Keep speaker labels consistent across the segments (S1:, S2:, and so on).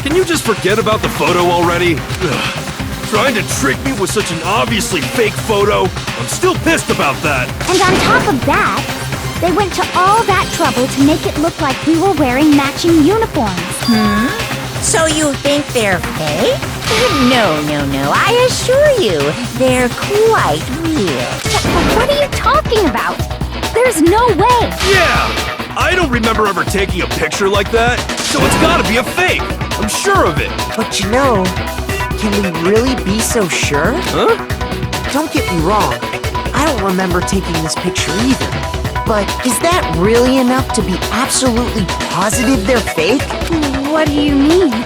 S1: can you just forget about the photo already? Ugh. Trying to trick me with such an obviously fake photo? I'm still pissed about that.
S2: And on top of that, they went to all that trouble to make it look like we were wearing matching uniforms.
S3: So you think they're fake? No. I assure you, they're quite real.
S2: What are you talking about? There's no way.
S1: Yeah! I don't remember ever taking a picture like that, so it's gotta be a fake. I'm sure of it.
S4: But you know, can we really be so sure?
S1: Huh?
S4: Don't get me wrong, I don't remember taking this picture either. But is that really enough to be absolutely positive they're fake?
S2: What do you mean?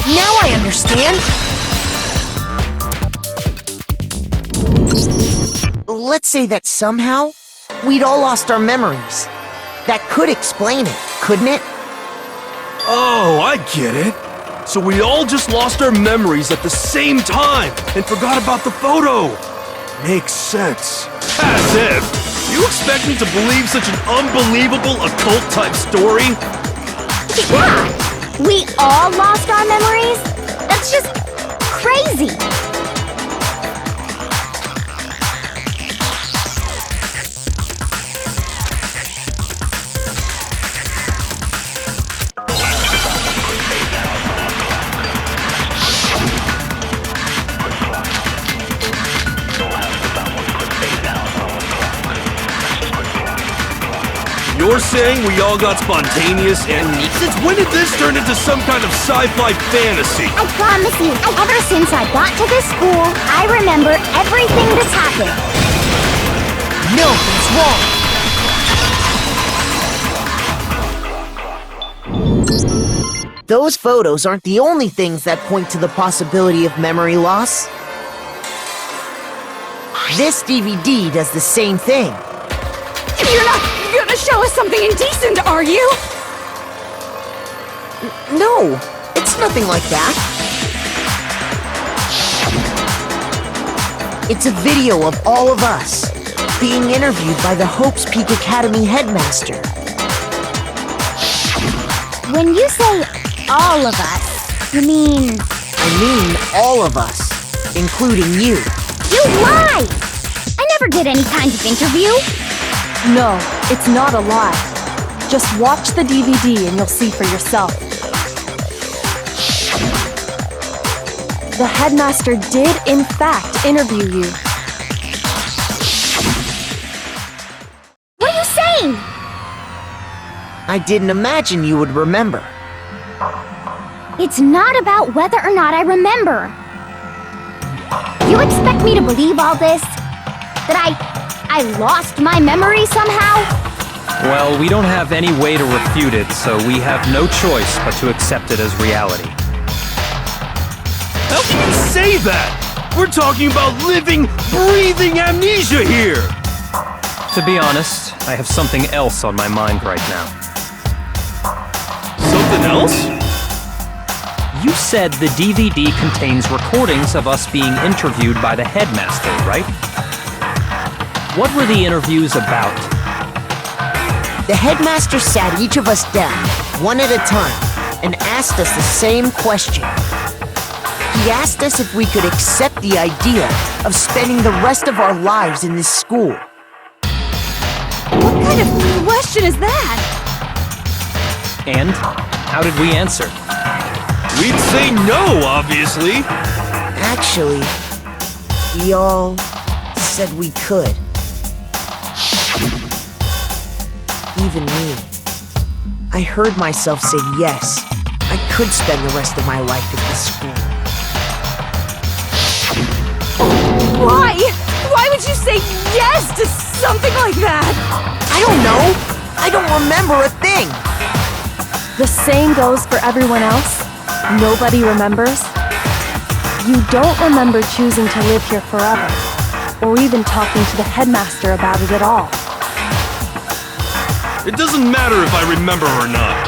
S4: Now I understand! Let's say that somehow, we'd all lost our memories. That could explain it, couldn't it?
S1: Oh, I get it. So we all just lost our memories at the same time and forgot about the photo. Makes sense. As if. You expect me to believe such an unbelievable occult-type story?
S2: Yeah! We all lost our memories? That's just crazy!
S1: You're saying we all got spontaneous and since when did this turn into some kind of sci-fi fantasy?
S2: I promise you, ever since I got to this school, I remember everything that's happened.
S4: No, it's wrong! Those photos aren't the only things that point to the possibility of memory loss. This DVD does the same thing.
S5: You're not gonna show us something indecent, are you?
S4: No, it's nothing like that. It's a video of all of us being interviewed by the Hope's Peak Academy headmaster.
S2: When you say all of us, you mean...
S4: I mean all of us, including you.
S2: You lie! I never did any kind of interview.
S5: No, it's not a lie. Just watch the DVD and you'll see for yourself. The headmaster did, in fact, interview you.
S2: What are you saying?
S4: I didn't imagine you would remember.
S2: It's not about whether or not I remember. You expect me to believe all this? That I lost my memory somehow?
S6: Well, we don't have any way to refute it, so we have no choice but to accept it as reality.
S1: How can you say that? We're talking about living, breathing amnesia here!
S6: To be honest, I have something else on my mind right now.
S1: Something else?
S6: You said the DVD contains recordings of us being interviewed by the headmaster, right? What were the interviews about?
S4: The headmaster sat each of us down, one at a time, and asked us the same question. He asked us if we could accept the idea of spending the rest of our lives in this school.
S5: What kind of question is that?
S6: And how did we answer?
S1: We'd say no, obviously.
S4: Actually, we all said we could. Even me. I heard myself say yes. I could spend the rest of my life at this school.
S5: Why? Why would you say yes to something like that?
S4: I don't know. I don't remember a thing.
S5: The same goes for everyone else? Nobody remembers? You don't remember choosing to live here forever, or even talking to the headmaster about it at all.
S1: It doesn't matter if I remember or not.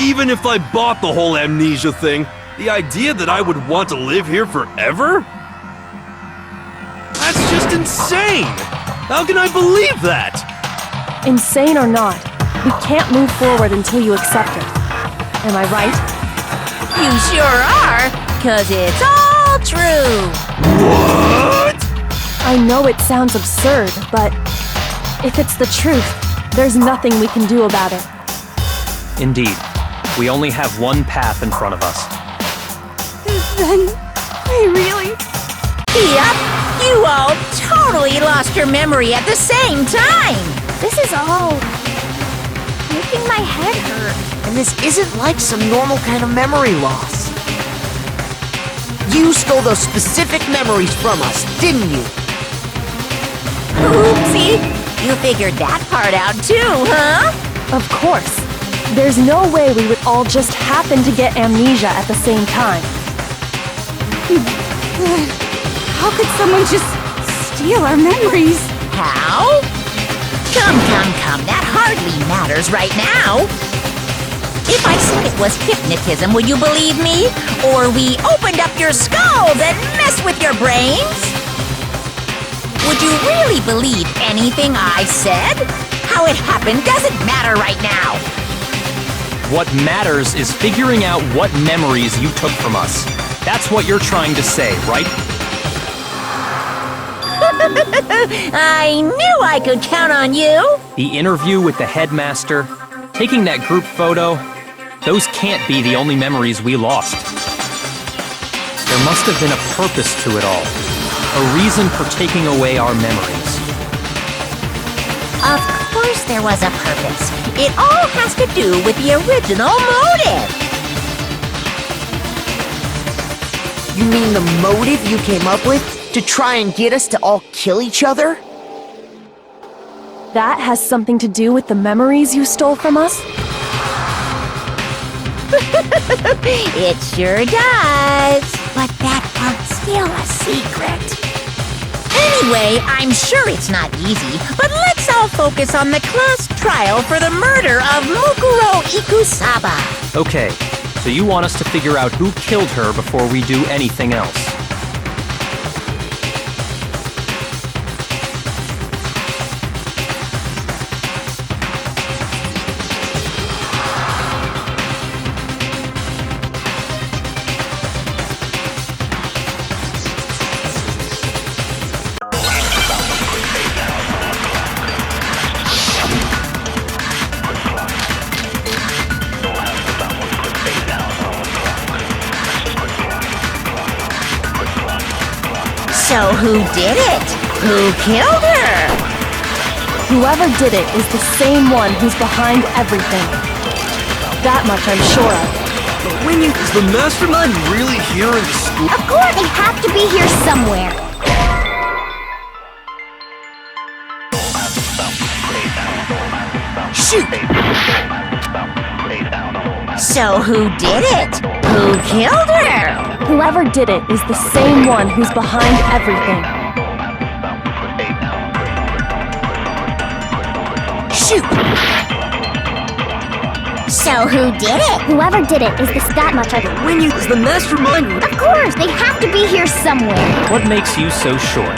S1: Even if I bought the whole amnesia thing, the idea that I would want to live here forever? That's just insane! How can I believe that?
S5: Insane or not, we can't move forward until you accept it. Am I right?
S3: You sure are, 'cause it's all true.
S1: What?
S5: I know it sounds absurd, but if it's the truth, there's nothing we can do about it.
S6: Indeed. We only have one path in front of us.
S5: Then, we really...
S3: Yep, you all totally lost your memory at the same time.
S2: This is all making my head hurt.
S4: And this isn't like some normal kind of memory loss. You stole those specific memories from us, didn't you?
S3: Oopsie, you figured that part out too, huh?
S5: Of course. There's no way we would all just happen to get amnesia at the same time.
S7: How could someone just steal our memories?
S3: How? Come, that hardly matters right now. If I said it was hypnotism, would you believe me? Or we opened up your skulls and messed with your brains? Would you really believe anything I said? How it happened doesn't matter right now.
S6: What matters is figuring out what memories you took from us. That's what you're trying to say, right?
S3: I knew I could count on you.
S6: The interview with the headmaster, taking that group photo, those can't be the only memories we lost. There must have been a purpose to it all, a reason for taking away our memories.
S3: Of course there was a purpose. It all has to do with the original motive.
S4: You mean the motive you came up with? To try and get us to all kill each other?
S5: That has something to do with the memories you stole from us?
S3: It sure does. But that part's still a secret. Anyway, I'm sure it's not easy, but let's all focus on the class trial for the murder of Mukuro Ikusaba.
S6: Okay, so you want us to figure out who killed her before we do anything else.
S3: So who did it? Who killed her?
S5: Whoever did it is the same one who's behind everything. That much I'm sure of.
S1: Is the mastermind really here in the school?
S2: Of course, they have to be here somewhere.
S4: Shoot!
S3: So who did it? Who killed her?
S5: Whoever did it is the same one who's behind everything.
S4: Shoot!
S2: So who did it? Whoever did it is that much I
S1: Is the mastermind?
S2: Of course, they have to be here somewhere.
S6: What makes you so sure?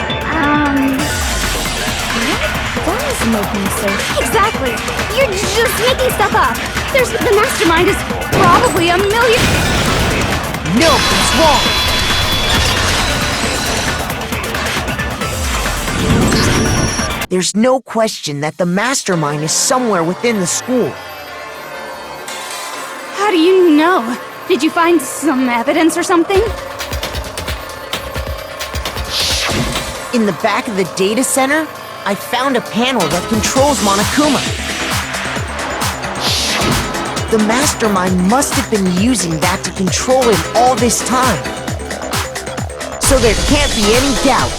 S2: What does make me so...
S7: Exactly. You're just making stuff up. The mastermind is probably a million...
S4: No, it's wrong! There's no question that the mastermind is somewhere within the school.
S7: How do you know? Did you find some evidence or something?
S4: In the back of the data center, I found a panel that controls Monokuma. The mastermind must have been using that to control him all this time. So there can't be any doubt.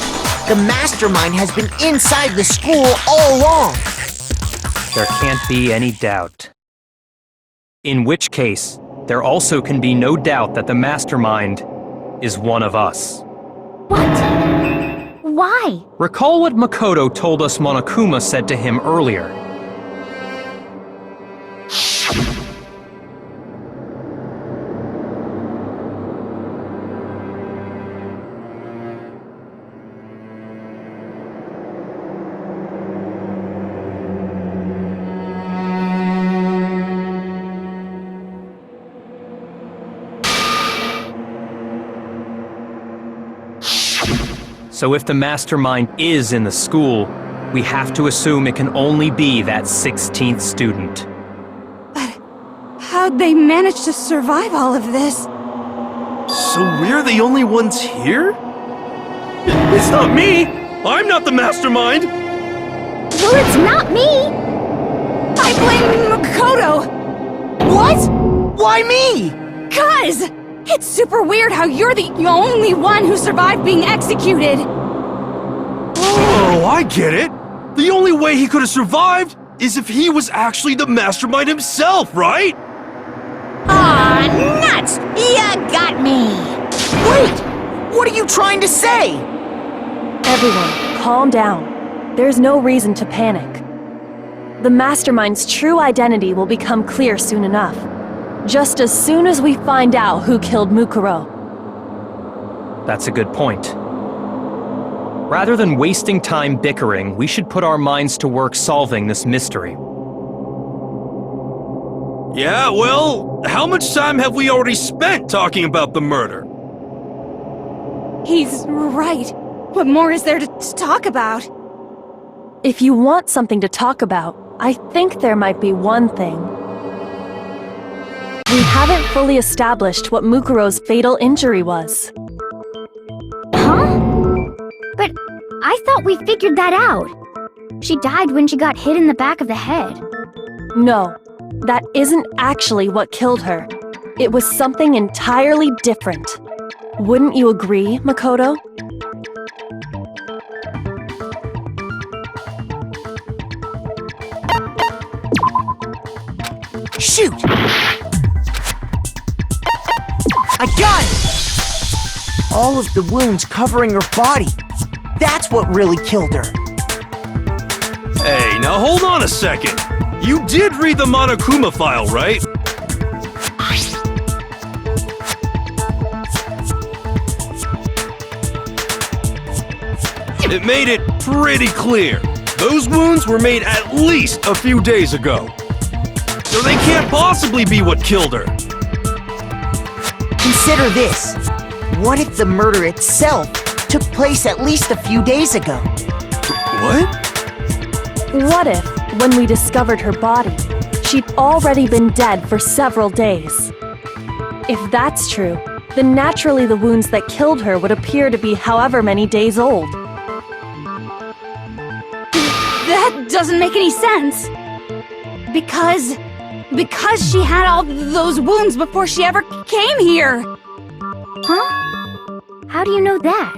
S4: The mastermind has been inside the school all along.
S6: There can't be any doubt. In which case, there also can be no doubt that the mastermind is one of us.
S2: What? Why?
S6: Recall what Makoto told us Monokuma said to him earlier. So if the mastermind is in the school, we have to assume it can only be that 16th student.
S7: How'd they manage to survive all of this?
S1: So we're the only ones here? It's not me! I'm not the mastermind!
S2: Well, it's not me!
S7: I blame Makoto!
S4: What? Why me?
S7: 'Cause it's super weird how you're the only one who survived being executed!
S1: Oh, I get it! The only way he could have survived is if he was actually the mastermind himself, right?
S3: Aw, nuts! Ya got me!
S4: Wait! What are you trying to say?
S5: Everyone, calm down. There's no reason to panic. The mastermind's true identity will become clear soon enough. Just as soon as we find out who killed Mukuro.
S6: That's a good point. Rather than wasting time bickering, we should put our minds to work solving this mystery.
S1: Yeah, well, how much time have we already spent talking about the murder?
S7: He's right. What more is there to talk about?
S5: If you want something to talk about, I think there might be one thing. We haven't fully established what Mukuro's fatal injury was.
S2: Huh? But I thought we figured that out. She died when she got hit in the back of the head.
S5: No, that isn't actually what killed her. It was something entirely different. Wouldn't you agree, Makoto?
S4: Shoot! I got it! All of the wounds covering her body. That's what really killed her.
S1: Hey, now hold on a second. You did read the Monokuma file, right? It made it pretty clear. Those wounds were made at least a few days ago. So they can't possibly be what killed her.
S4: Consider this. What if the murder itself took place at least a few days ago?
S1: What?
S5: What if, when we discovered her body, she'd already been dead for several days? If that's true, then naturally the wounds that killed her would appear to be however many days old.
S7: That doesn't make any sense. Because she had all those wounds before she ever came here.
S2: Huh? How do you know that?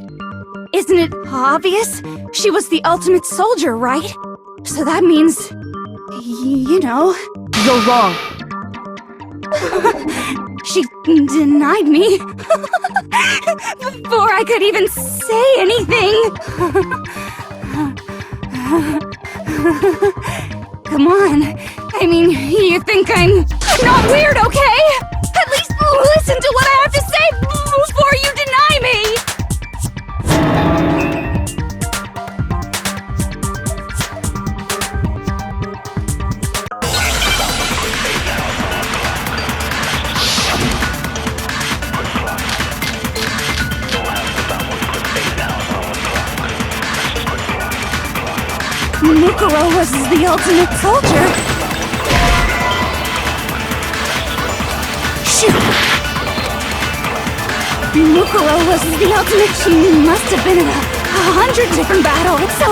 S7: Isn't it obvious? She was the ultimate soldier, right? So that means, you know...
S5: You're wrong.
S7: She denied me before I could even say anything. Come on. I mean, you think I'm not weird, okay? At least listen to what I have to say before you deny me! Mukuro was the ultimate soldier.
S4: Shoot!
S7: Mukuro was the ultimate. She must have been in 100 different battles. So,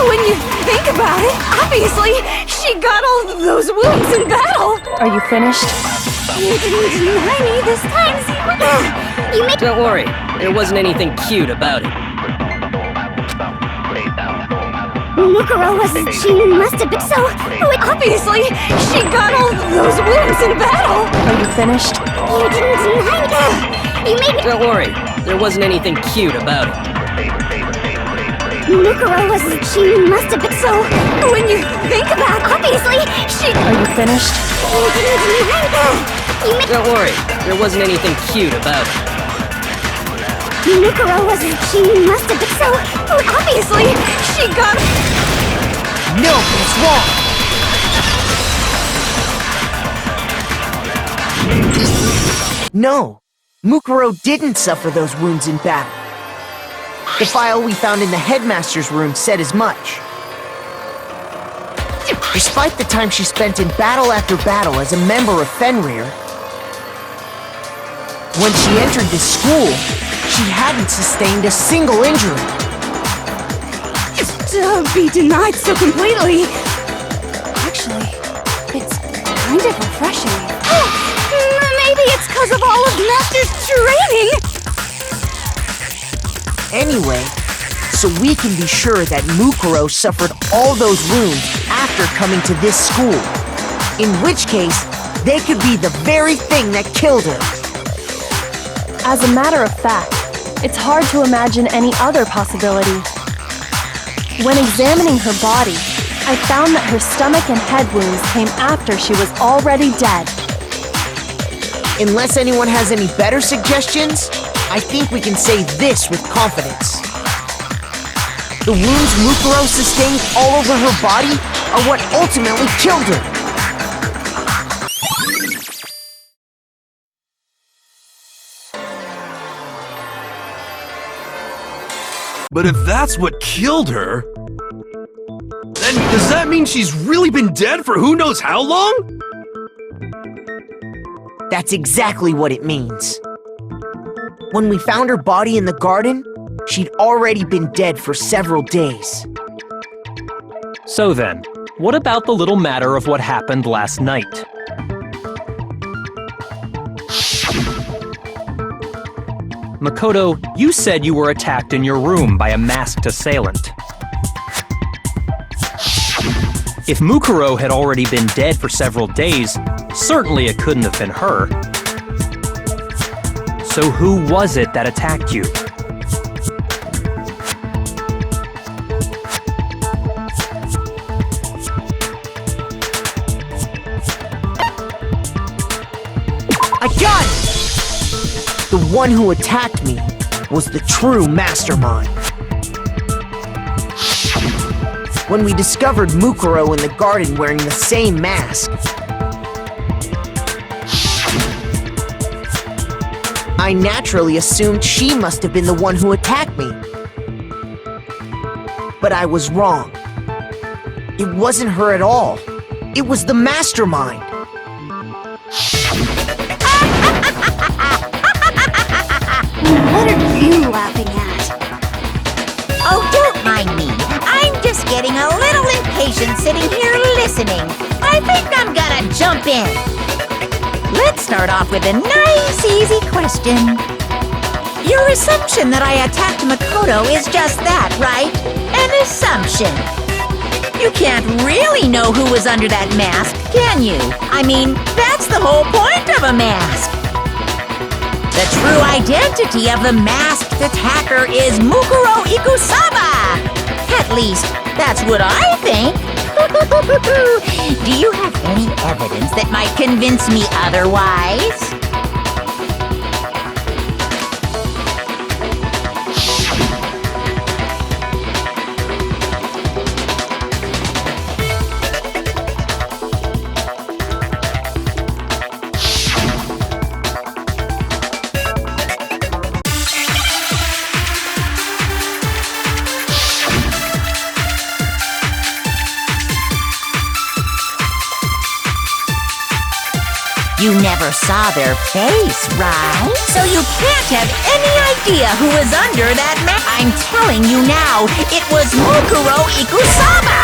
S7: when you think about it, obviously, she got all those wounds in battle.
S5: Are you finished?
S7: You didn't deny me this time, Zima. You make
S8: Don't worry, there wasn't anything cute about it.
S2: Mukuro she must have been so...
S7: Obviously, she got all those wounds in battle.
S5: Are you finished?
S2: You didn't deny me. You made me...
S8: Don't worry, there wasn't anything cute about it.
S2: Mukuro she must have been so...
S7: When you think about it, obviously, she...
S5: Are you finished?
S2: You didn't deny me. You made...
S8: Don't worry, there wasn't anything cute about it.
S2: Mukuro she must have been so...
S7: Obviously, she got...
S4: No, it's wrong! No, Mukuro didn't suffer those wounds in battle. The file we found in the headmaster's room said as much. Despite the time she spent in battle after battle as a member of Fenrir, when she entered this school, she hadn't sustained a single injury.
S7: To be denied so completely. Actually, it's kind of refreshing. Maybe it's because of all of Master's training.
S4: Anyway, so we can be sure that Mukuro suffered all those wounds after coming to this school. In which case, they could be the very thing that killed her.
S5: As a matter of fact, it's hard to imagine any other possibility. When examining her body, I found that her stomach and head wounds came after she was already dead.
S4: Unless anyone has any better suggestions, I think we can say this with confidence. The wounds Mukuro sustained all over her body are what ultimately killed her.
S1: But if that's what killed her, then does that mean she's really been dead for who knows how long?
S4: That's exactly what it means. When we found her body in the garden, she'd already been dead for several days.
S6: So then, what about the little matter of what happened last night? Makoto, you said you were attacked in your room by a masked assailant. If Mukuro had already been dead for several days, certainly it couldn't have been her. So who was it that attacked you?
S4: I got it! The one who attacked me was the true mastermind. When we discovered Mukuro in the garden wearing the same mask, I naturally assumed she must have been the one who attacked me. But I was wrong. It wasn't her at all. It was the mastermind.
S2: What are you laughing at?
S3: Oh, don't mind me. I'm just getting a little impatient sitting here listening. I think I'm gonna jump in. Let's start off with a nice, easy question. Your assumption that I attacked Makoto is just that, right? An assumption. You can't really know who was under that mask, can you? I mean, that's the whole point of a mask. The true identity of the masked attacker is Mukuro Ikusaba! At least, that's what I think. Do you have any evidence that might convince me otherwise? You never saw their face, right? So you can't have any idea who was under that mask. I'm telling you now, it was Mukuro Ikusaba!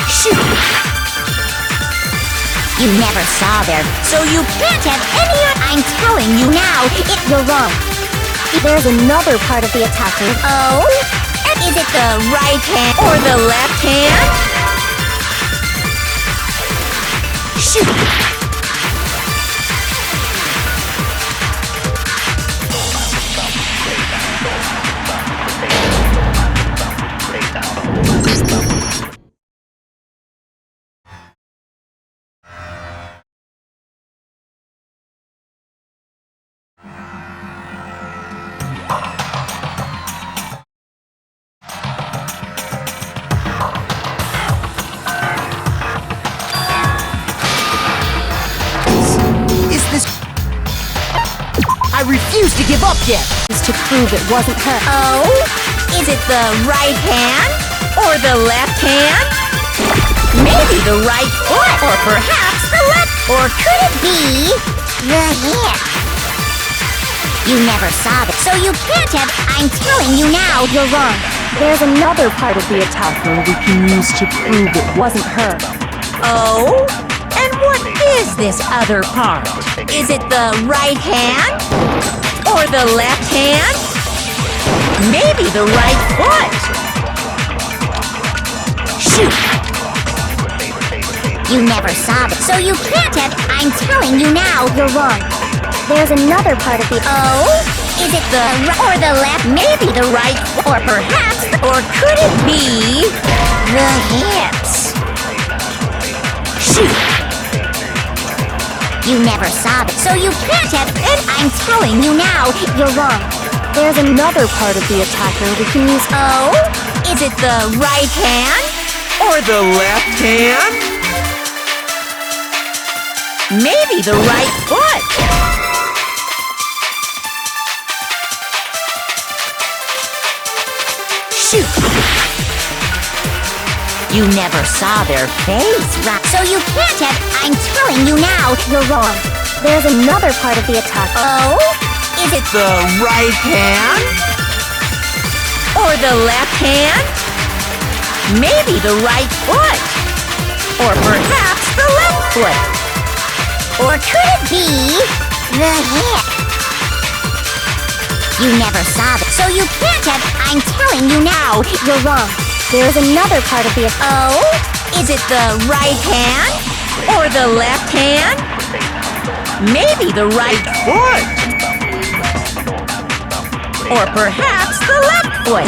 S3: Shoot! You never saw their... So you can't have any... I'm telling you now, you're wrong.
S2: There's another part of the attacker.
S3: Oh? And is it the right hand or the left hand? Shoot!
S4: I refuse to give up yet!
S5: Is to prove it wasn't her.
S3: Oh? Is it the right hand or the left hand? Maybe the right foot or perhaps the left. Or could it be the hip? You never saw it, so you can't have. I'm telling you now, you're wrong.
S5: There's another part of the attacker we can use to prove it wasn't her.
S3: Oh? And what is this other part? Is it the right hand? Or the left hand? Maybe the right foot? Shoot!
S2: You never saw it, so you can't have. I'm telling you now, you're wrong. There's another part of the.
S3: Oh? Is it the right or the left? Maybe the right, or perhaps, or could it be the hips? Shoot!
S2: You never saw it, so you can't have. And I'm telling you now, you're wrong.
S5: There's another part of the attacker we can use.
S3: Oh? Is it the right hand? Or the left hand? Maybe the right foot? Shoot! You never saw their face, right?
S2: So you can't have. I'm telling you now, you're wrong. There's another part of the attack.
S3: Oh? Is it the right hand? Or the left hand? Maybe the right foot? Or perhaps the left foot?
S2: Or could it be the hip? You never saw it, so you can't have. I'm telling you now, you're wrong. There's another part of the.
S3: Oh? Is it the right hand? Or the left hand? Maybe the right foot? Or perhaps the left foot?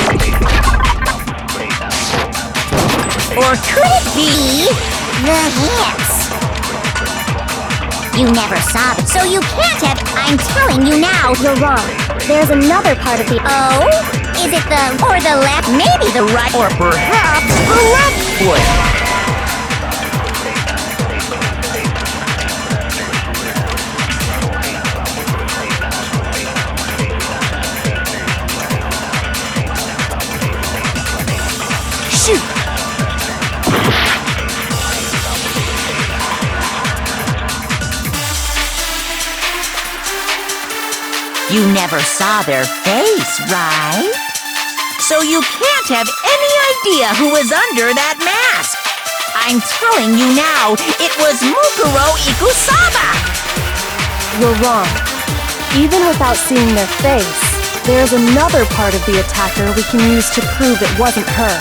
S3: Or could it be
S2: the hips? You never saw it, so you can't have. I'm telling you now, you're wrong. There's another part of the.
S3: Oh? Is it the or the left? Maybe the right or perhaps the left foot? Shoot! You never saw their face, right? So you can't have any idea who was under that mask. I'm telling you now, it was Mukuro Ikusaba!
S5: You're wrong. Even without seeing their face, there's another part of the attacker we can use to prove it wasn't her.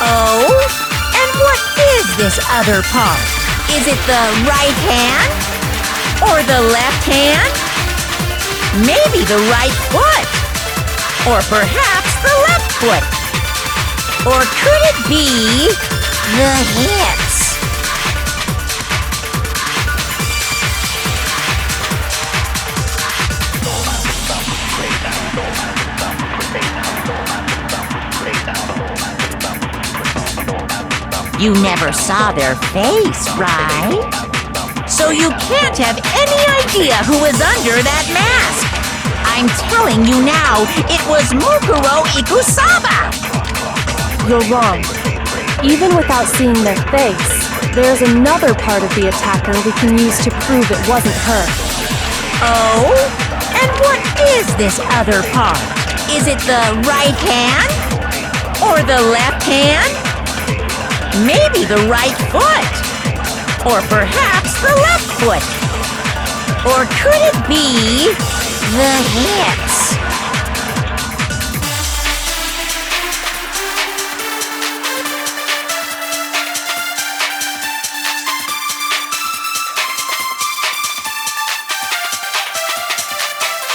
S3: Oh? And what is this other part? Is it the right hand? Or the left hand? Maybe the right foot? Or perhaps the left foot? Or could it be the hips? You never saw their face, right? So you can't have any idea who was under that mask. I'm telling you now, it was Mukuro Ikusaba!
S5: You're wrong. Even without seeing their face, there's another part of the attacker we can use to prove it wasn't her.
S3: Oh? And what is this other part? Is it the right hand? Or the left hand? Maybe the right foot? Or perhaps the left foot? Or could it be the hips?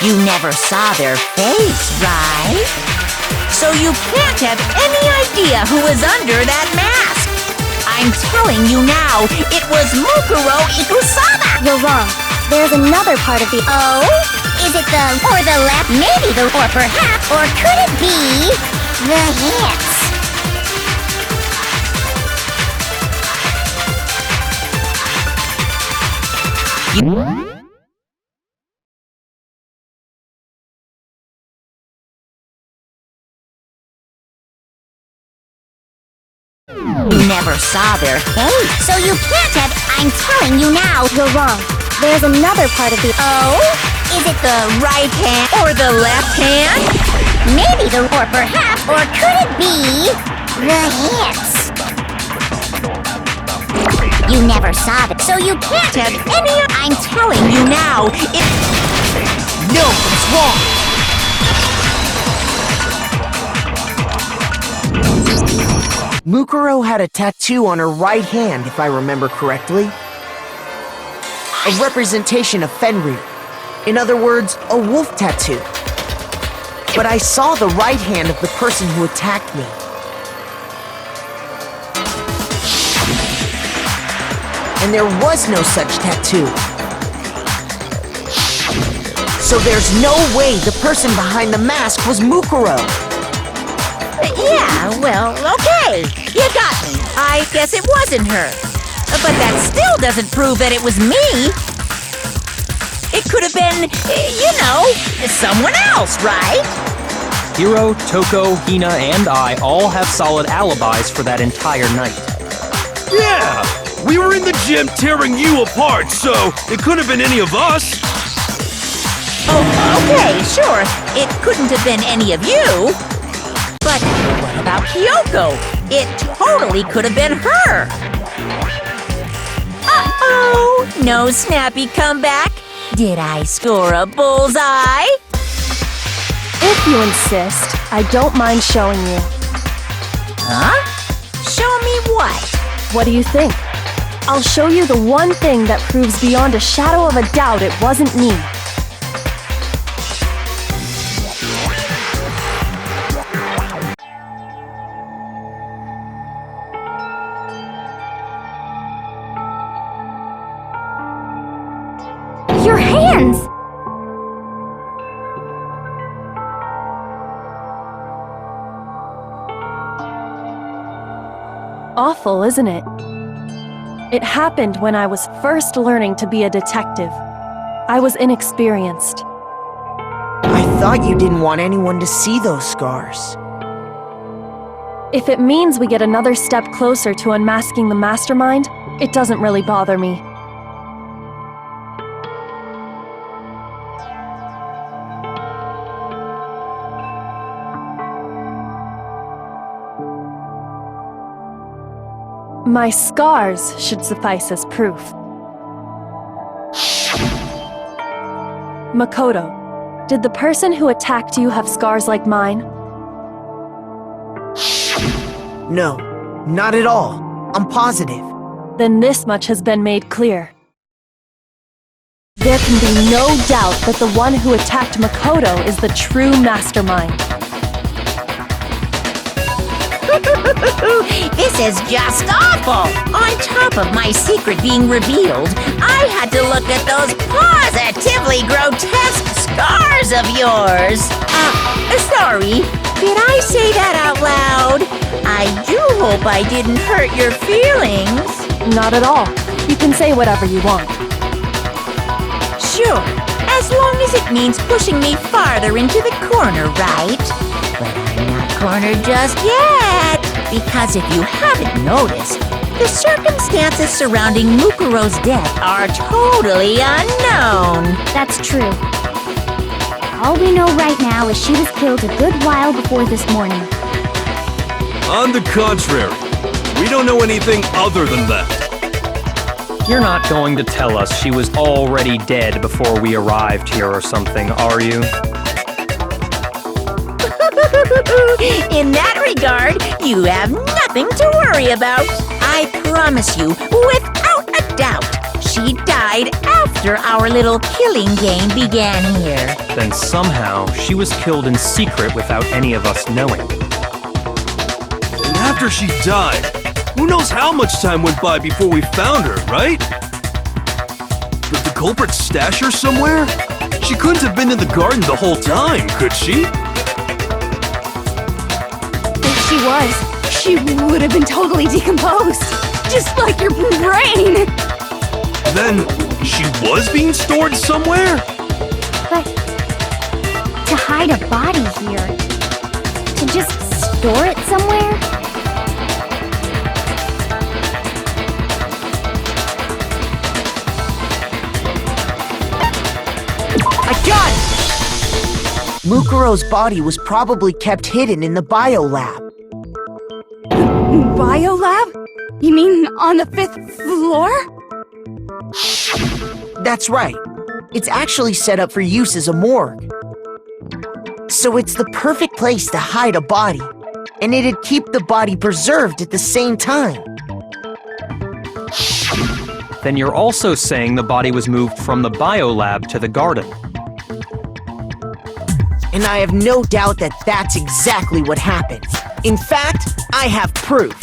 S3: You never saw their face, right? So you can't have any idea who was under that mask. I'm telling you now, it was Mukuro Ikusama!
S2: You're wrong. There's another part of the O. Is it the or the left? Maybe the or perhaps, or could it be the hips?
S3: You never saw their face.
S2: So you can't have. I'm telling you now. You're wrong. There's another part of the O. Is it the
S3: Right hand or the left hand?
S2: maybe the or perhaps, or could it be the hips? You never saw it, so you can't have any.
S3: I'm telling you now, it...
S4: No, it's wrong. Mukuro had a tattoo on her right hand, if I remember correctly. A representation of Fenrir. In other words, a wolf tattoo. But I saw the right hand of the person who attacked me. And there was no such tattoo. So there's no way the person behind the mask was Mukuro.
S3: Yeah, well, okay. You got me. I guess it wasn't her. But that still doesn't prove that it was me. It could have been, you know, someone else, right?
S6: Hiro, Toko, Hina, and I all have solid alibis for that entire night.
S1: Yeah! We were in the gym tearing you apart, so it couldn't have been any of us.
S3: Oh, okay, sure. It couldn't have been any of you. But what about Kyoko? It totally could have been her. Uh-oh! No snappy comeback? Did I score a bullseye?
S5: If you insist, I don't mind showing you.
S3: Huh? Show me what?
S5: What do you think? I'll show you the one thing that proves beyond a shadow of a doubt it wasn't me.
S2: Your hands!
S5: Awful, isn't it? It happened when I was first learning to be a detective. I was inexperienced.
S4: I thought you didn't want anyone to see those scars.
S5: If it means we get another step closer to unmasking the mastermind, it doesn't really bother me. My scars should suffice as proof. Makoto, did the person who attacked you have scars like mine?
S4: No, not at all. I'm positive.
S5: Then this much has been made clear. There can be no doubt that the one who attacked Makoto is the true mastermind.
S3: This is just awful! On top of my secret being revealed, I had to look at those positively grotesque scars of yours! Sorry, did I say that out loud? I do hope I didn't hurt your feelings.
S5: Not at all. You can say whatever you want.
S3: Sure, as long as it means pushing me farther into the corner, right? But I'm not cornered just yet, because if you haven't noticed, the circumstances surrounding Mukuro's death are totally unknown.
S2: That's true. All we know right now is she was killed a good while before this morning.
S1: On the contrary, we don't know anything other than that.
S6: You're not going to tell us she was already dead before we arrived here or something, are you?
S3: In that regard, you have nothing to worry about. I promise you, without a doubt, she died after after our little killing game began here.
S6: Then somehow she was killed in secret without any of us knowing.
S1: And after she died, who knows how much time went by before we found her, right? Did the culprit stash her somewhere? She couldn't have been in the garden the whole time, could she?
S7: If she was, she would have been totally decomposed. Just like your brain.
S1: Then she was being stored somewhere?
S2: But to hide a body here, to just store it somewhere?
S4: I got it! Mukuro's body was probably kept hidden in the biolab.
S7: Biolab? You mean on the 5th floor?
S4: That's right. It's actually set up for use as a morgue. So it's the perfect place to hide a body, and it'd keep the body preserved at the same time.
S6: Then you're also saying the body was moved from the biolab to the garden.
S4: And I have no doubt that that's exactly what happened. In fact, I have proof.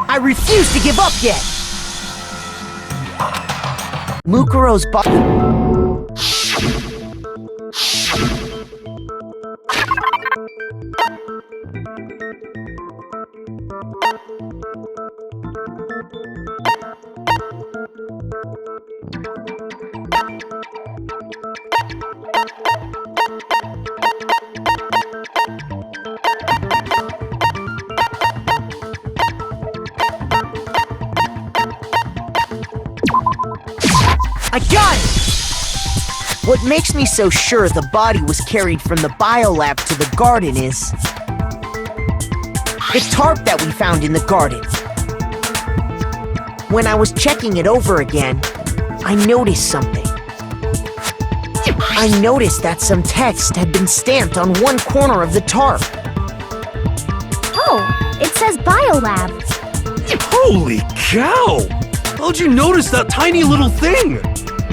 S4: I refuse to give up yet! Mukuro's body... I got it! What makes me so sure the body was carried from the biolab to the garden is... the tarp that we found in the garden. When I was checking it over again, I noticed something. I noticed that some text had been stamped on one corner of the tarp.
S2: Oh, it says Biolab.
S1: Holy cow! How'd you notice that tiny little thing?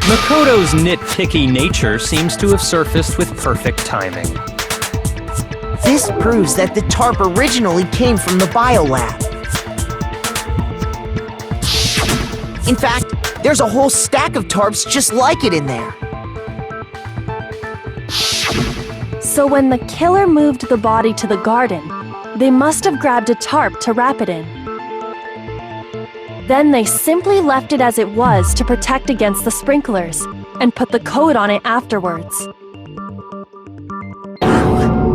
S6: Makoto's nitpicky nature seems to have surfaced with perfect timing.
S4: This proves that the tarp originally came from the biolab. In fact, there's a whole stack of tarps just like it in there.
S5: So when the killer moved the body to the garden, they must have grabbed a tarp to wrap it in. Then they simply left it as it was to protect against the sprinklers, and put the coat on it afterwards.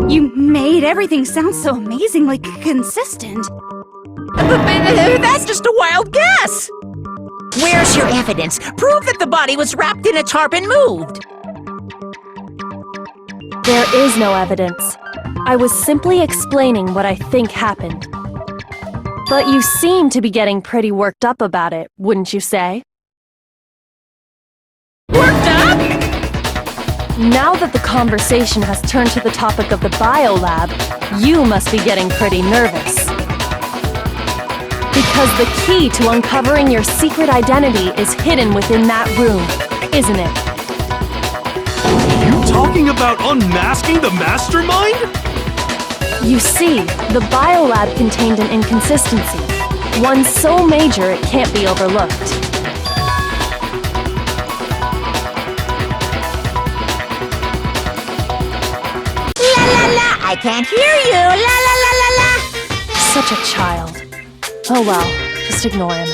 S7: You made everything sound so amazingly consistent.
S3: That's just a wild guess! Where's your evidence? Prove that the body was wrapped in a tarp and moved!
S5: There is no evidence. I was simply explaining what I think happened. But you seem to be getting pretty worked up about it, wouldn't you say?
S3: Worked up?
S5: Now that the conversation has turned to the topic of the biolab, you must be getting pretty nervous. Because the key to uncovering your secret identity is hidden within that room, isn't it?
S1: You talking about unmasking the mastermind?
S5: You see, the biolab contained an inconsistency, one so major it can't be overlooked.
S3: La la la, I can't hear you. La la la la la.
S5: such a child. Oh well, just ignore him.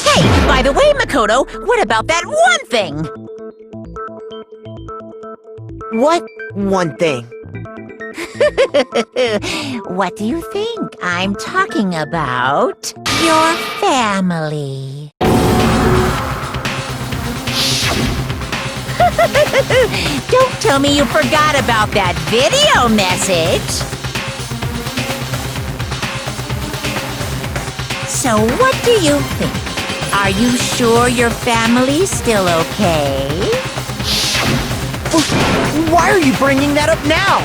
S3: Hey, by the way, Makoto, what about that one thing?
S4: What one thing?
S3: What do you think? I'm talking about your family. Don't tell me you forgot about that video message. So what do you think? Are you sure your family's still okay?
S4: Why are you bringing that up now?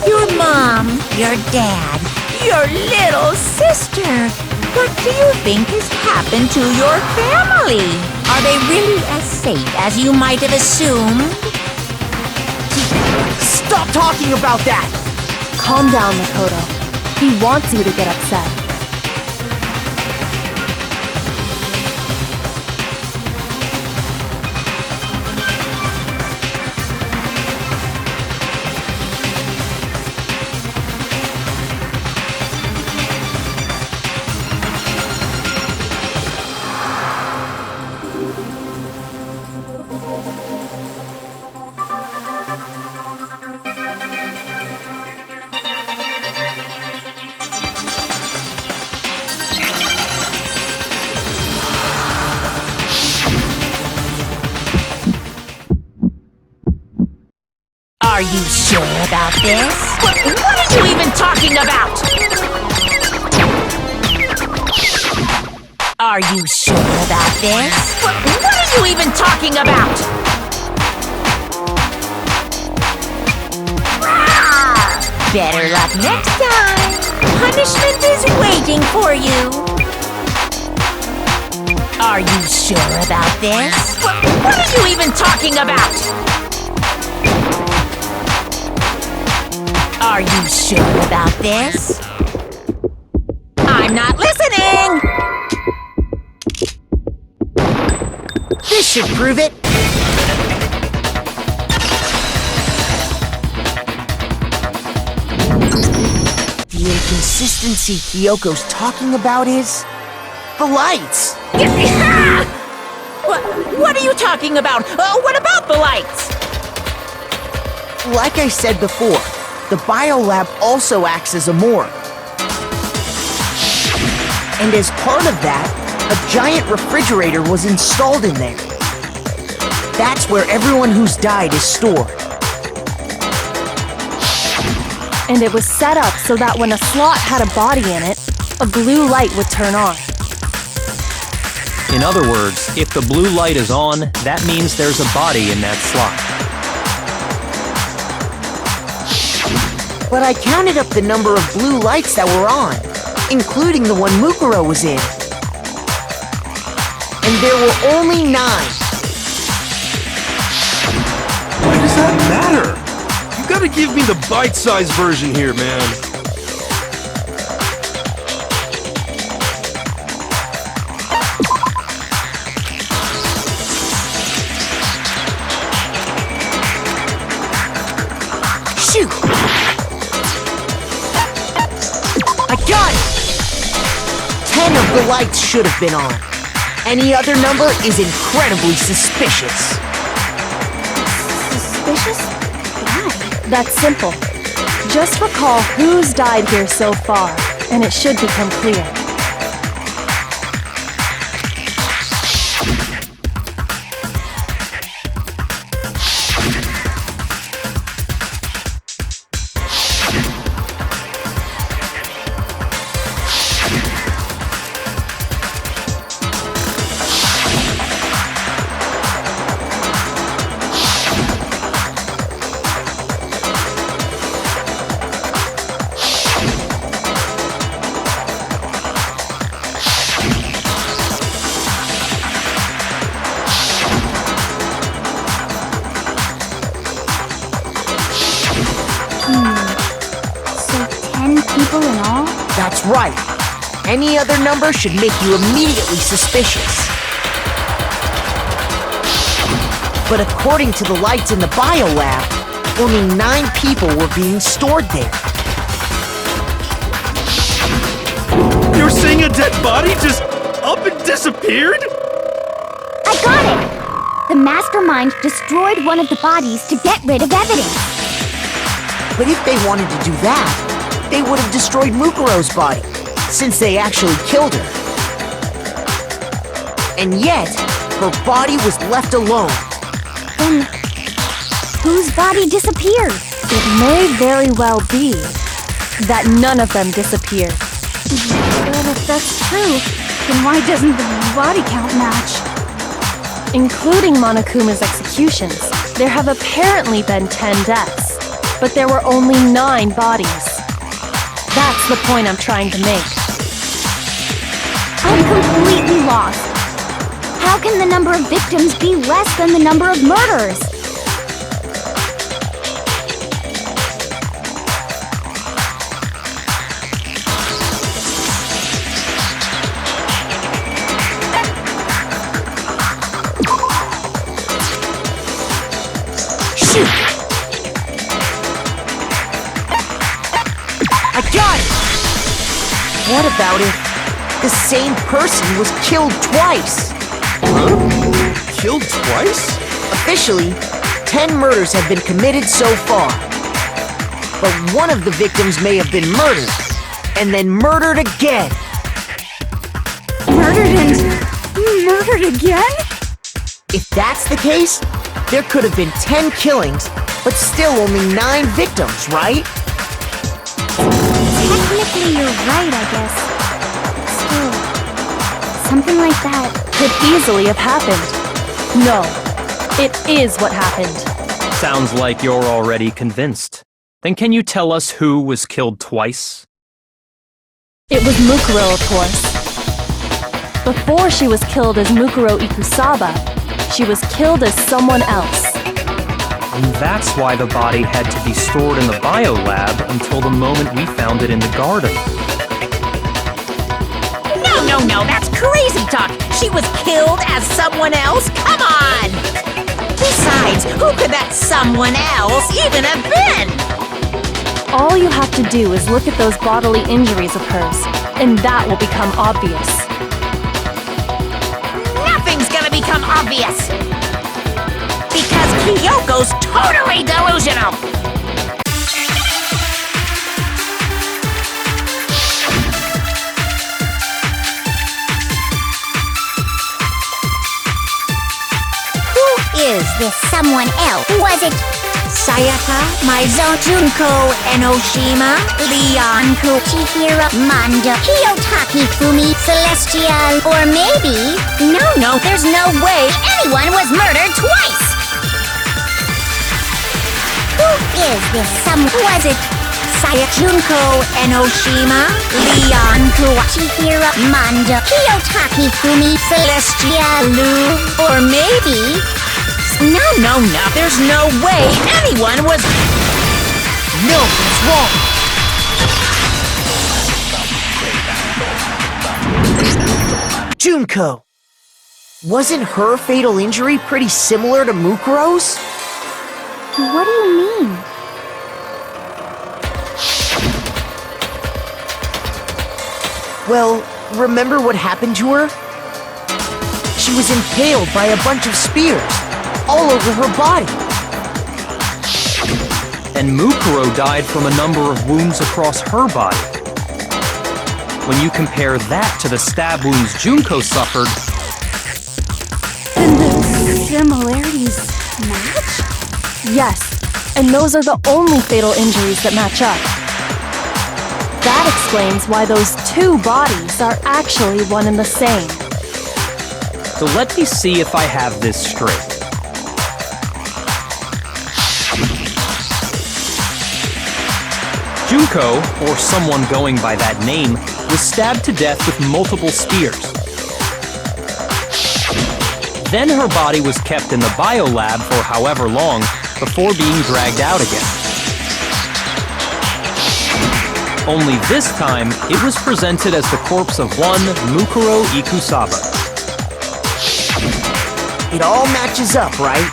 S3: Your mom, your dad, your little sister. What do you think has happened to your family? Are they really as safe as you might have assumed?
S4: Stop talking about that!
S5: Calm down, Makoto. He wants you to get upset.
S3: Are you sure about this? What are you even talking about? Are you sure about this? What are you even talking about? Better luck next time. Punishment is waiting for you. Are you sure about this? What are you even talking about? Are you sure about this? I'm not listening!
S4: This should prove it! The inconsistency Kyoko's talking about is... the lights!
S3: What are you talking about? What about the lights?
S4: Like I said before, the biolab also acts as a morgue. And as part of that, a giant refrigerator was installed in there. That's where everyone who's died is stored.
S5: And it was set up so that when a slot had a body in it, a blue light would turn on.
S6: In other words, if the blue light is on, that means there's a body in that slot.
S4: But I counted up the number of blue lights that were on, including the one Mukuro was in. And there were only 9.
S1: Why does that matter? You gotta give me the bite-sized version here, man.
S4: Shoot! I got it! 10 of the lights should have been on. Any other number is incredibly suspicious.
S2: Suspicious? Why?
S5: That's simple. Just recall who's died here so far, and it should become clear.
S2: So 10 people in all?
S4: That's right. Any other number should make you immediately suspicious. But according to the lights in the biolab, only 9 people were being stored there.
S1: You're saying a dead body just up and disappeared?
S2: I got it! The mastermind destroyed one of the bodies to get rid of evidence.
S4: But if they wanted to do that, they would have destroyed Mukuro's body, since they actually killed her. And yet, her body was left alone.
S2: Then, whose body disappeared?
S5: It may very well be that none of them disappeared.
S7: But if that's true, then why doesn't the body count match?
S5: Including Monokuma's executions, there have apparently been 10 deaths, but there were only 9 bodies. That's the point I'm trying to make.
S2: I'm completely lost. How can the number of victims be less than the number of murders?
S4: Shoot! I got it! What about if the same person was killed twice?
S1: Killed twice?
S4: Officially, 10 murders have been committed so far. But one of the victims may have been murdered, and then murdered again.
S7: Murdered and murdered again?
S4: If that's the case, there could have been 10 killings, but still only 9 victims, right?
S2: Technically, you're right, I guess. Still, something like that.
S5: Could easily have happened. No, it is what happened.
S6: Sounds like you're already convinced. Then can you tell us who was killed twice?
S5: It was Mukuro, of course. Before she was killed as Mukuro Ikusaba, she was killed as someone else.
S6: And that's why the body had to be stored in the biolab until the moment we found it in the garden.
S3: No, that's crazy talk. She was killed as someone else? Come on! Besides, who could that someone else even have been?
S5: All you have to do is look at those bodily injuries of hers, and that will become obvious.
S3: Nothing's gonna become obvious! Because Kyoko's totally delusional!
S2: Is this someone else? Was it
S3: Sayaka, Maizo, Junko, Enoshima, Leon,
S2: Chihiro, Manda, Kiyotaki, Fumi, Celestial, or maybe...
S3: No, there's no way anyone was murdered twice!
S2: Who is this someone? Was it
S3: Sayaka, Junko, Enoshima, Leon,
S2: Chihiro, Manda, Kiyotaki, Fumi,
S3: Celestial,
S2: or maybe...
S3: No, there's no way anyone was...
S4: No, that's wrong! Junko! Wasn't her fatal injury pretty similar to Mukuro's?
S2: What do you mean?
S4: Well, remember what happened to her? She was impaled by a bunch of spears, all over her body.
S6: And Mukuro died from a number of wounds across her body. When you compare that to the stab wounds Junko suffered...
S7: Then the similarities match?
S5: Yes, and those are the only fatal injuries that match up. That explains why those 2 bodies are actually one and the same.
S6: So let me see if I have this straight. Junko, or someone going by that name, was stabbed to death with multiple spears. Then her body was kept in the biolab for however long before being dragged out again. Only this time, it was presented as the corpse of one Mukuro Ikusaba.
S4: It all matches up, right?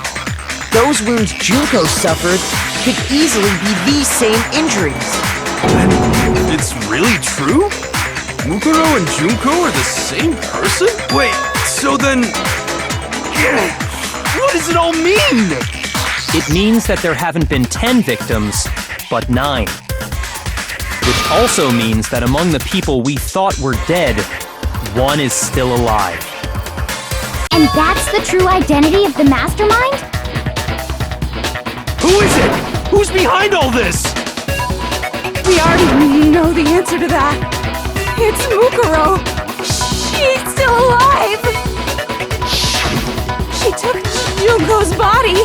S4: those wounds Junko suffered could easily be these same injuries.
S1: And it's really true? Mukuro and Junko are the same person? Wait, so then... What does it all mean?
S6: It means that there haven't been 10 victims, but 9. Which also means that among the people we thought were dead, 1 is still alive.
S2: And that's the true identity of the mastermind?
S1: Who is it? Who's behind all this?
S7: We already know the answer to that. It's Mukuro. She's still alive. She took Junko's body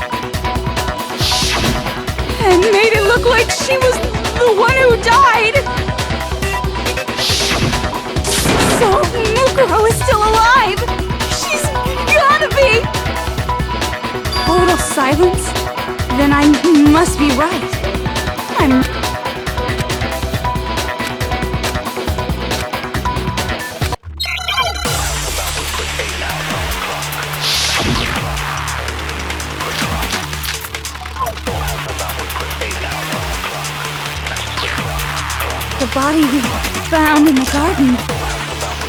S7: and made it look like she was the one who died. So Mukuro is still alive. She's gotta be. Total silence? Then I must be right. The body we found in the garden.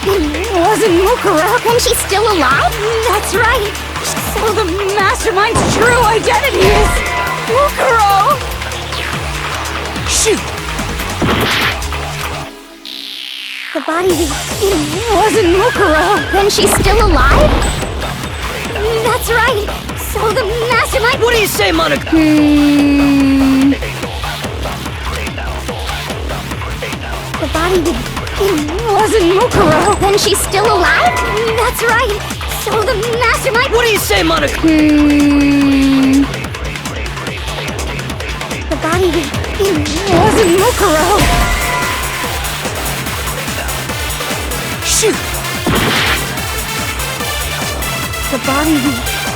S7: It wasn't Mukuro.
S2: Then she's still alive?
S7: That's right. So the mastermind's true identity is Mukuro.
S4: Shoot!
S2: The body
S7: It wasn't Mukuro.
S2: Then she's still alive? That's right. So the mastermind...
S8: What do you say, Monica?
S2: The body
S7: It wasn't Mukuro.
S2: Then she's still alive? That's right. So the mastermind...
S8: What do you say, Monica?
S2: The body
S7: It wasn't Mukuro.
S4: Shoot!
S7: The body we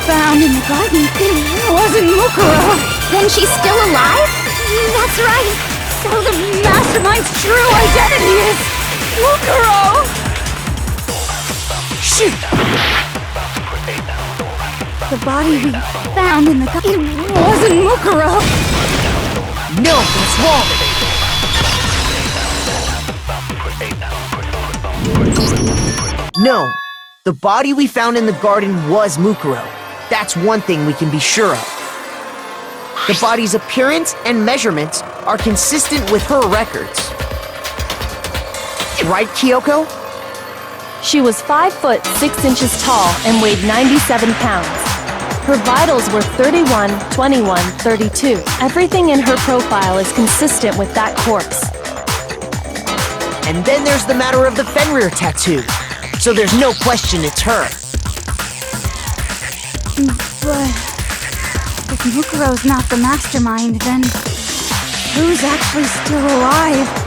S7: found in the garden. It wasn't Mukuro.
S2: Then she's still alive? That's right.
S7: So the mastermind's true identity is Mukuro.
S4: Shoot!
S7: The body we found in the garden. It wasn't Mukuro.
S4: No, that's wrong! No, the body we found in the garden was Mukuro. That's one thing we can be sure of. The body's appearance and measurements are consistent with her records. Right, Kyoko?
S5: She was 5 foot 6 inches tall and weighed 97 pounds. Her vitals were 31, 21, 32. Everything in her profile is consistent with that corpse.
S4: And then there's the matter of the Fenrir tattoo. So there's no question it's her.
S7: But if Mukuro's not the mastermind, then who's actually still alive?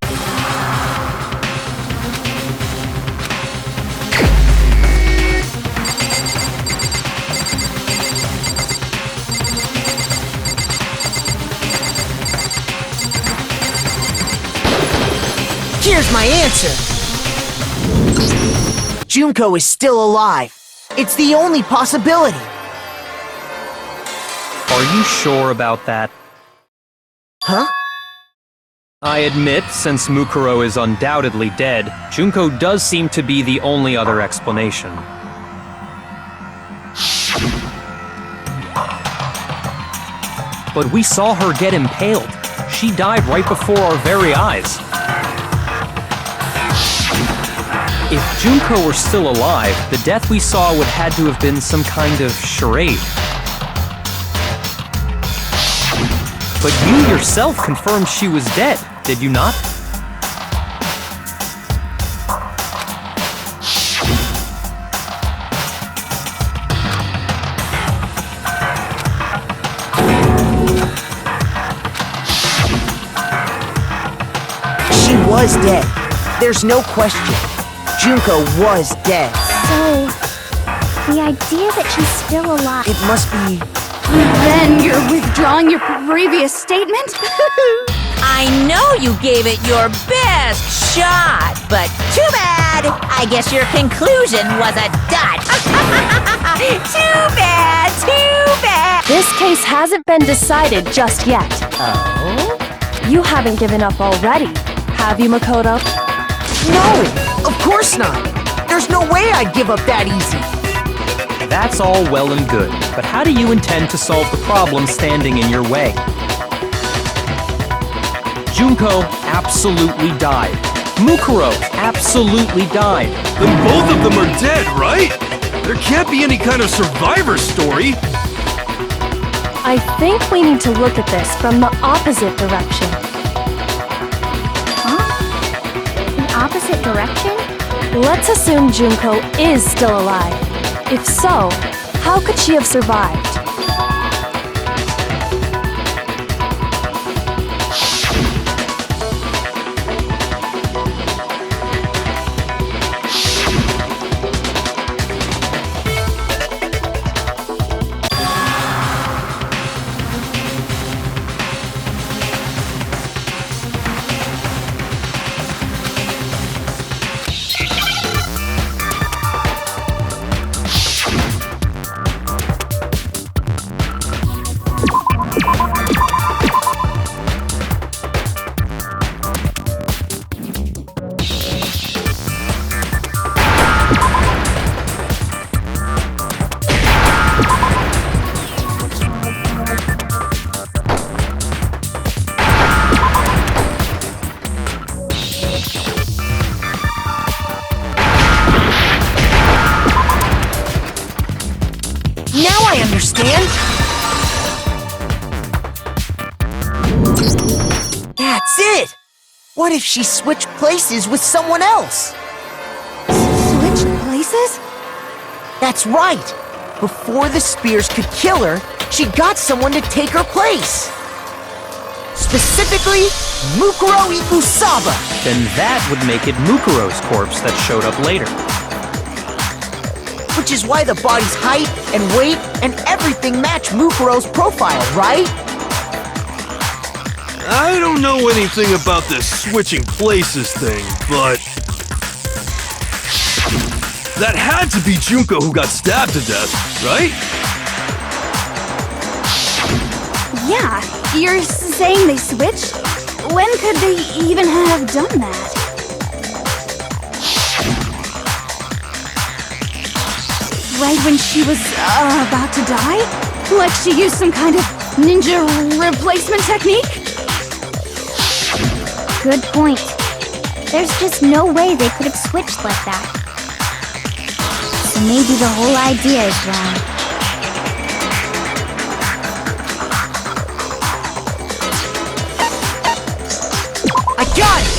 S4: Here's my answer. Junko is still alive. It's the only possibility.
S6: Are you sure about that?
S4: Huh?
S6: I admit, since Mukuro is undoubtedly dead, Junko does seem to be the only other explanation. But we saw her get impaled. She died right before our very eyes. If Junko were still alive, the death we saw would had to have been some kind of charade. But you yourself confirmed she was dead, did you not?
S4: She was dead. There's no question. Junko was dead.
S2: So, the idea that she's still alive...
S4: It must be
S7: Then you're withdrawing your previous statement?
S3: I know you gave it your best shot, but too bad. I guess your conclusion was a dud. Too bad, too bad.
S5: This case hasn't been decided just yet.
S3: Oh?
S5: You haven't given up already, have you, Makoto?
S4: No, of course not. There's no way I'd give up that easy.
S6: That's all well and good, but how do you intend to solve the problem standing in your way? Junko absolutely died. Mukuro absolutely died.
S1: Then both of them are dead, right? There can't be any kind of survivor story.
S5: I think we need to look at this from the opposite direction.
S2: Huh? The opposite direction?
S5: Let's assume Junko is still alive. If so, how could she have survived?
S4: Now I understand. That's it. What if she switched places with someone else?
S7: Switched places?
S4: That's right. Before the spears could kill her, she got someone to take her place. Specifically, Mukuro Ikusaba.
S6: Then that would make it Mukuro's corpse that showed up later.
S4: Which is why the body's height and weight and everything match Mukuro's profile, right?
S1: I don't know anything about this switching places thing, but that had to be Junko who got stabbed to death, right?
S7: Yeah, you're saying they switched? When could they even have done that? Right when she was about to die? Like she used some kind of ninja replacement technique?
S2: Good point. There's just no way they could have switched like that. So maybe the whole idea is wrong.
S4: I got it!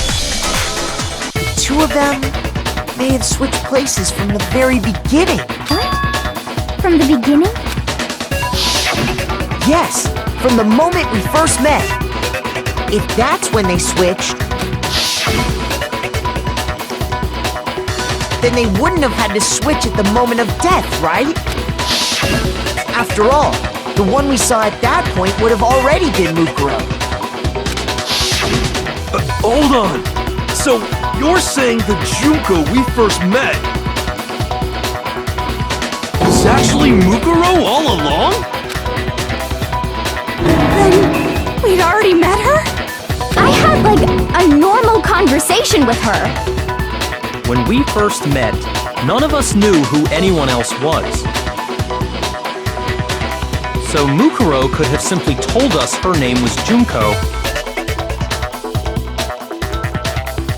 S4: The two of them may have switched places from the very beginning.
S2: What? From the beginning?
S4: Yes, from the moment we first met. If that's when they switched, then they wouldn't have had to switch at the moment of death, right? After all, the one we saw at that point would have already been Mukuro.
S1: Hold on. So you're saying the Junko we first met was actually Mukuro all along?
S7: Then we'd already met her?
S2: I had, like, a normal conversation with her.
S6: When we first met, none of us knew who anyone else was. So Mukuro could have simply told us her name was Junko,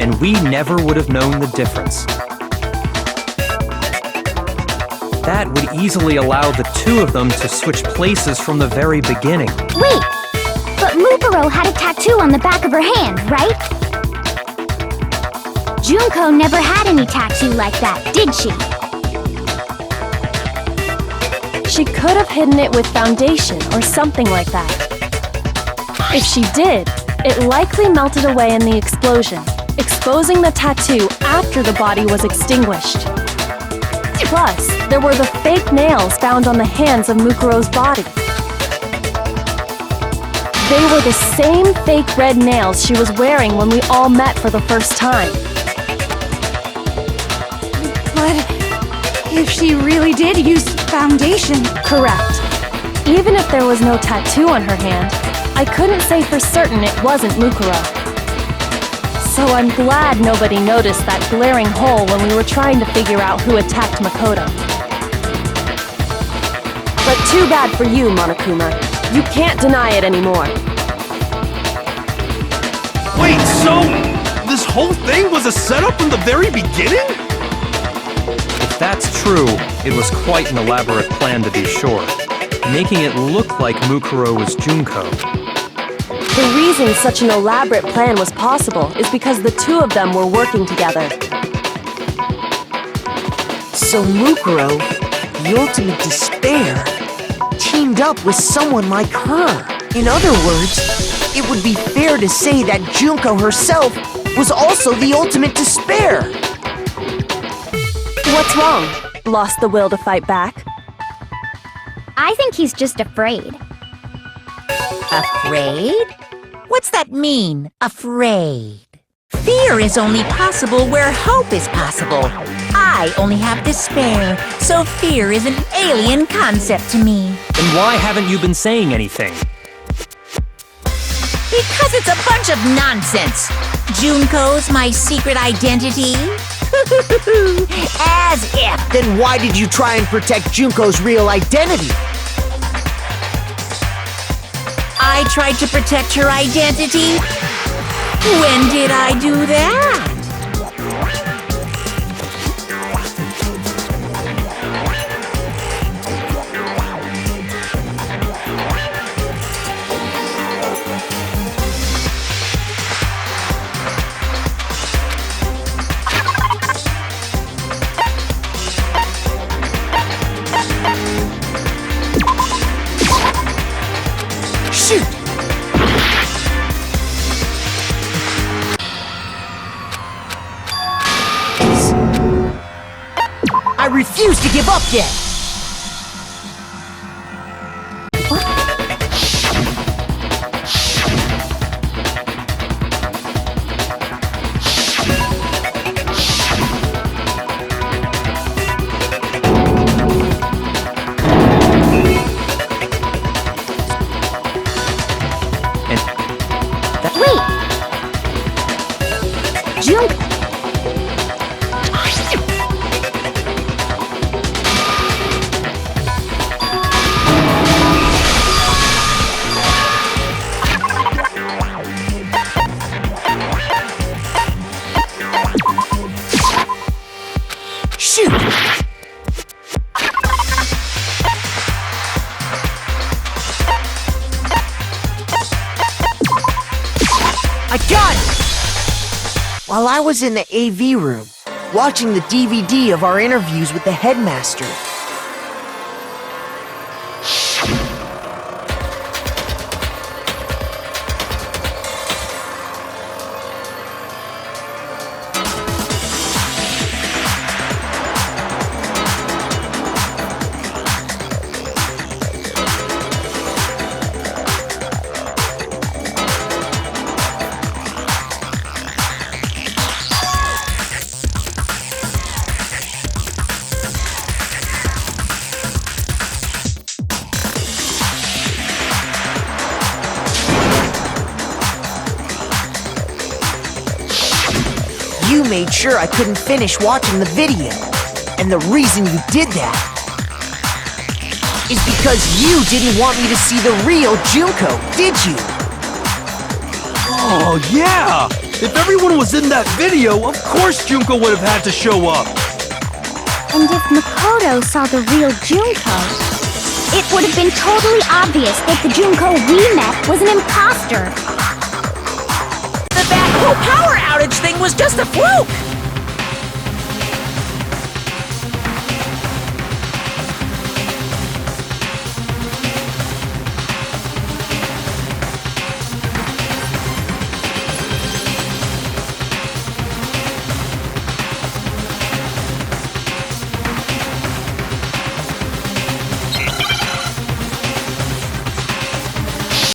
S6: and we never would have known the difference. That would easily allow the two of them to switch places from the very beginning.
S2: Wait, but Mukuro had a tattoo on the back of her hand, right? Junko never had any tattoo like that, did she?
S5: She could have hidden it with foundation or something like that. If she did, it likely melted away in the explosion, exposing the tattoo after the body was extinguished. Plus, there were the fake nails found on the hands of Mukuro's body. They were the same fake red nails she was wearing when we all met for the first time.
S7: But if she really did use foundation...
S5: Correct. Even if there was no tattoo on her hand, I couldn't say for certain it wasn't Mukuro. So I'm glad nobody noticed that glaring hole when we were trying to figure out who attacked Makoto. But too bad for you, Monokuma. You can't deny it anymore.
S1: Wait, so this whole thing was a setup from the very beginning?
S6: If that's true, it was quite an elaborate plan to be sure, making it look like Mukuro was Junko.
S5: The reason such an elaborate plan was possible is because the two of them were working together.
S4: So Mukuro, the ultimate despair, teamed up with someone like her. In other words, it would be fair to say that Junko herself was also the ultimate despair.
S5: What's wrong? Lost the will to fight back?
S2: I think he's just afraid.
S3: Afraid? What's that mean, afraid? Fear is only possible where hope is possible. I only have despair, so fear is an alien concept to me.
S6: Then why haven't you been saying anything?
S3: Because it's a bunch of nonsense. Junko's my secret identity? As if.
S4: Then why did you try and protect Junko's real identity?
S3: I tried to protect her identity? When did I do that?
S4: Shoot! I refuse to give up yet!
S2: Wait! Junko...
S4: Shoot! I got it! While I was in the AV room, watching the DVD of our interviews with the headmaster, you made sure I couldn't finish watching the video. And the reason you did that is because you didn't want me to see the real Junko, did you?
S1: Oh, yeah! If everyone was in that video, of course Junko would have had to show up!
S2: And if Makoto saw the real Junko, it would have been totally obvious that the Junko we met was an imposter.
S3: That whole power outage thing was just a fluke!